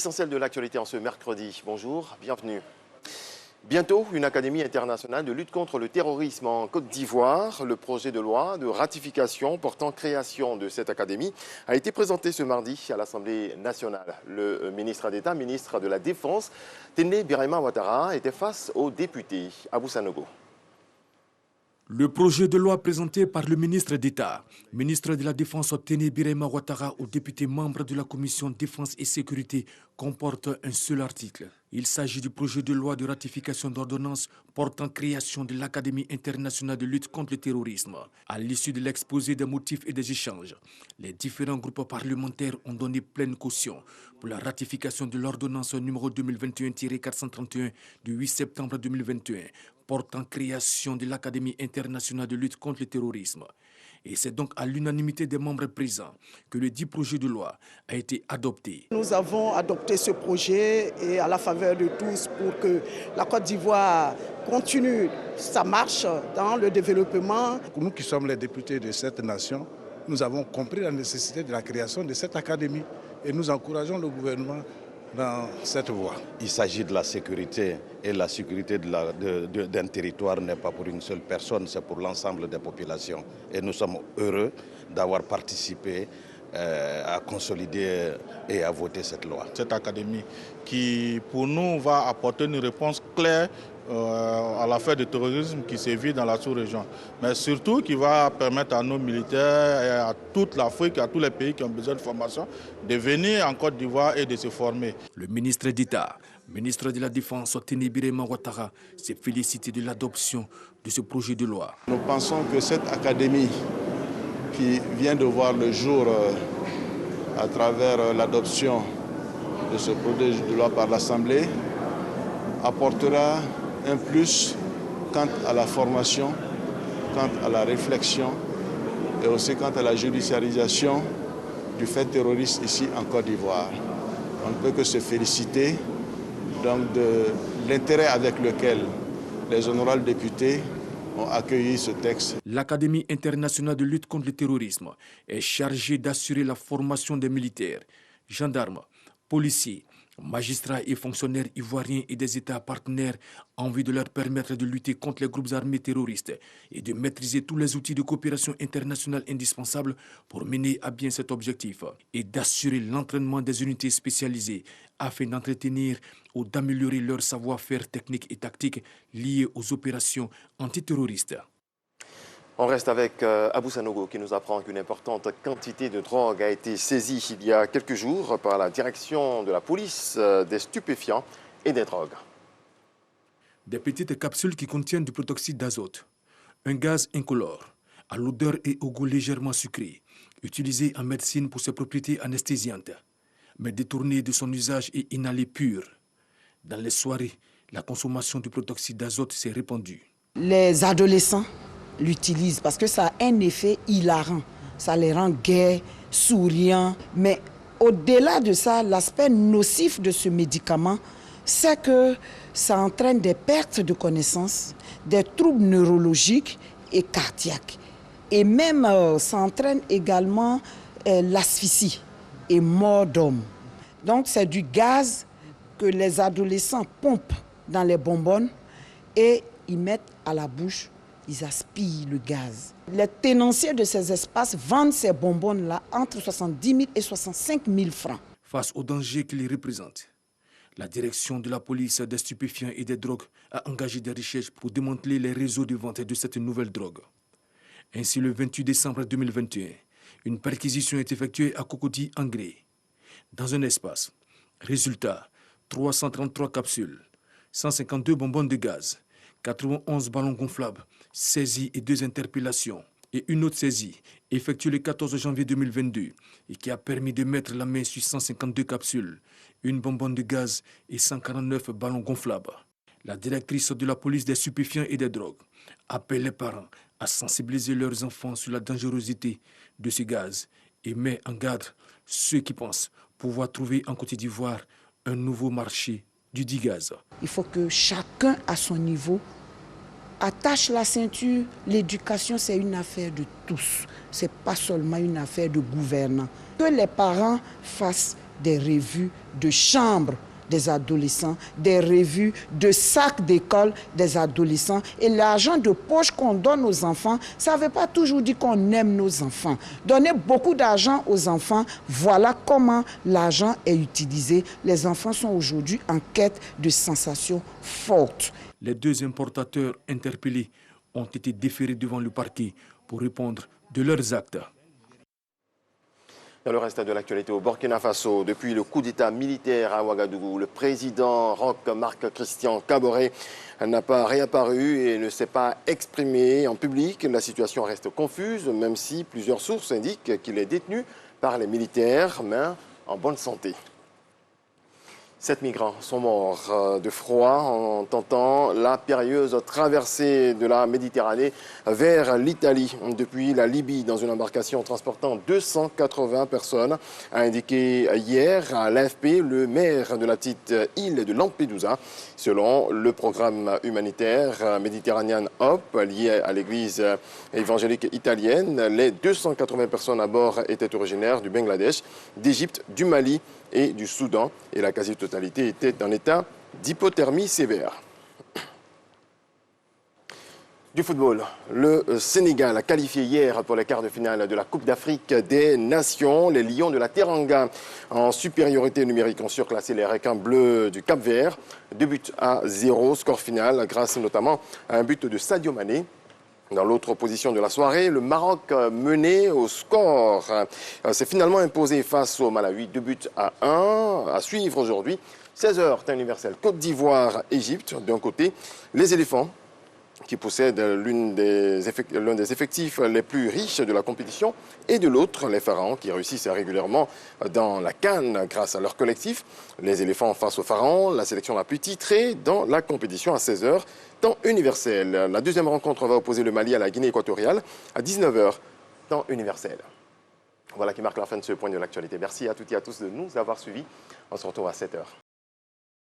L'essentiel de l'actualité en ce mercredi. Bonjour, bienvenue. Bientôt, une académie internationale de lutte contre le terrorisme en Côte d'Ivoire. Le projet de loi de ratification portant création de cette académie a été présenté ce mardi à l'Assemblée nationale. Le ministre d'État, ministre de la Défense, Téné Birahima Ouattara, était face aux députés. Abou Sanogo. Le projet de loi présenté par le ministre d'État, ministre de la Défense Téné Birahima Ouattara aux députés membres de la Commission Défense et Sécurité comporte un seul article. Il s'agit du projet de loi de ratification d'ordonnance portant création de l'Académie internationale de lutte contre le terrorisme. À l'issue de l'exposé des motifs et des échanges, les différents groupes parlementaires ont donné pleine caution pour la ratification de l'ordonnance numéro 2021-431 du 8 septembre 2021 portant création de l'Académie internationale de lutte contre le terrorisme. Et c'est donc à l'unanimité des membres présents que le dit projet de loi a été adopté. Nous avons adopté ce projet et à la faveur de tous pour que la Côte d'Ivoire continue sa marche dans le développement. Nous qui sommes les députés de cette nation, nous avons compris la nécessité de la création de cette académie et nous encourageons le gouvernement dans cette voie. Il s'agit de la sécurité et la sécurité d'un territoire n'est pas pour une seule personne, c'est pour l'ensemble des populations. Et nous sommes heureux d'avoir participé à consolider et à voter cette loi. Cette académie qui, pour nous, va apporter une réponse claire à l'affaire du terrorisme qui sévit dans la sous-région, mais surtout qui va permettre à nos militaires et à toute l'Afrique, à tous les pays qui ont besoin de formation, de venir en Côte d'Ivoire et de se former. Le ministre d'État, ministre de la Défense, Téné Birahima Ouattara, s'est félicité de l'adoption de ce projet de loi. Nous pensons que cette académie qui vient de voir le jour à travers l'adoption de ce projet de loi par l'Assemblée apportera un plus quant à la formation, quant à la réflexion et aussi quant à la judiciarisation du fait terroriste ici en Côte d'Ivoire. On ne peut que se féliciter donc de l'intérêt avec lequel les honorables députés ont accueilli ce texte. L'Académie internationale de lutte contre le terrorisme est chargée d'assurer la formation des militaires, gendarmes, policiers, magistrats et fonctionnaires ivoiriens et des États partenaires en vue de leur permettre de lutter contre les groupes armés terroristes et de maîtriser tous les outils de coopération internationale indispensables pour mener à bien cet objectif et d'assurer l'entraînement des unités spécialisées afin d'entretenir ou d'améliorer leur savoir-faire technique et tactique liés aux opérations antiterroristes. On reste avec Abou Sanogo qui nous apprend qu'une importante quantité de drogue a été saisie il y a quelques jours par la direction de la police des stupéfiants et des drogues. Des petites capsules qui contiennent du protoxyde d'azote, un gaz incolore, à l'odeur et au goût légèrement sucré, utilisé en médecine pour ses propriétés anesthésiantes, mais détourné de son usage et inhalé pur. Dans les soirées, la consommation du protoxyde d'azote s'est répandue. Les adolescents l'utilisent parce que ça a un effet hilarant. Ça les rend gais, souriants. Mais au-delà de ça, l'aspect nocif de ce médicament, c'est que ça entraîne des pertes de connaissances, des troubles neurologiques et cardiaques. Et même, ça entraîne également l'asphyxie et mort d'homme. Donc, c'est du gaz que les adolescents pompent dans les bonbonnes et ils mettent à la bouche. Ils aspirent le gaz. Les tenanciers de ces espaces vendent ces bonbonnes-là entre 70 000 et 65 000 francs. Face au danger qu'ils représentent, la direction de la police des stupéfiants et des drogues a engagé des recherches pour démanteler les réseaux de vente de cette nouvelle drogue. Ainsi, le 28 décembre 2021, une perquisition est effectuée à Cocody-Angré, dans un espace. Résultat, 333 capsules, 152 bonbonnes de gaz, 91 ballons gonflables, saisis et 2 interpellations. Et une autre saisie, effectuée le 14 janvier 2022, et qui a permis de mettre la main sur 152 capsules, une bonbonne de gaz et 149 ballons gonflables. La directrice de la police des stupéfiants et des drogues appelle les parents à sensibiliser leurs enfants sur la dangerosité de ce gaz et met en garde ceux qui pensent pouvoir trouver en Côte d'Ivoire un nouveau marché du dit gaz. Il faut que chacun à son niveau attache la ceinture. L'éducation, c'est une affaire de tous. Ce n'est pas seulement une affaire de gouvernants. Que les parents fassent des revues de chambre des adolescents, des revues de sacs d'école des adolescents. Et l'argent de poche qu'on donne aux enfants, ça ne veut pas toujours dire qu'on aime nos enfants. Donner beaucoup d'argent aux enfants, voilà comment l'argent est utilisé. Les enfants sont aujourd'hui en quête de sensations fortes. Les 2 importateurs interpellés ont été déférés devant le parquet pour répondre de leurs actes. Dans le reste de l'actualité au Burkina Faso, depuis le coup d'État militaire à Ouagadougou, le président Roch-Marc Christian Kaboré n'a pas réapparu et ne s'est pas exprimé en public. La situation reste confuse, même si plusieurs sources indiquent qu'il est détenu par les militaires, mais en bonne santé. 7 migrants sont morts de froid en tentant la périlleuse traversée de la Méditerranée vers l'Italie depuis la Libye dans une embarcation transportant 280 personnes, a indiqué hier à l'AFP le maire de la petite île de Lampedusa. Selon le programme humanitaire Mediterranean Hope lié à l'église évangélique italienne, les 280 personnes à bord étaient originaires du Bangladesh, d'Égypte, du Mali et du Soudan, et la quasi-totalité était en état d'hypothermie sévère. Du football, le Sénégal a qualifié hier pour les quarts de finale de la Coupe d'Afrique des Nations. Les Lions de la Teranga, en supériorité numérique, ont surclassé les requins bleus du Cap-Vert. 2-0, score final, grâce notamment à un but de Sadio Mané. Dans l'autre position de la soirée, le Maroc mené au score s'est finalement imposé face au Malawi, 2-1. À suivre aujourd'hui, 16h, temps universel, Côte d'Ivoire, Égypte. D'un côté, les éléphants, qui possèdent l'un des effectifs les plus riches de la compétition, et de l'autre, les pharaons, qui réussissent régulièrement dans la CAN grâce à leur collectif. Les éléphants face aux pharaons, la sélection la plus titrée dans la compétition à 16h, temps universel. La deuxième rencontre va opposer le Mali à la Guinée équatoriale à 19h, temps universel. Voilà qui marque la fin de ce point de l'actualité. Merci à toutes et à tous de nous avoir suivis. On se retrouve à 7h.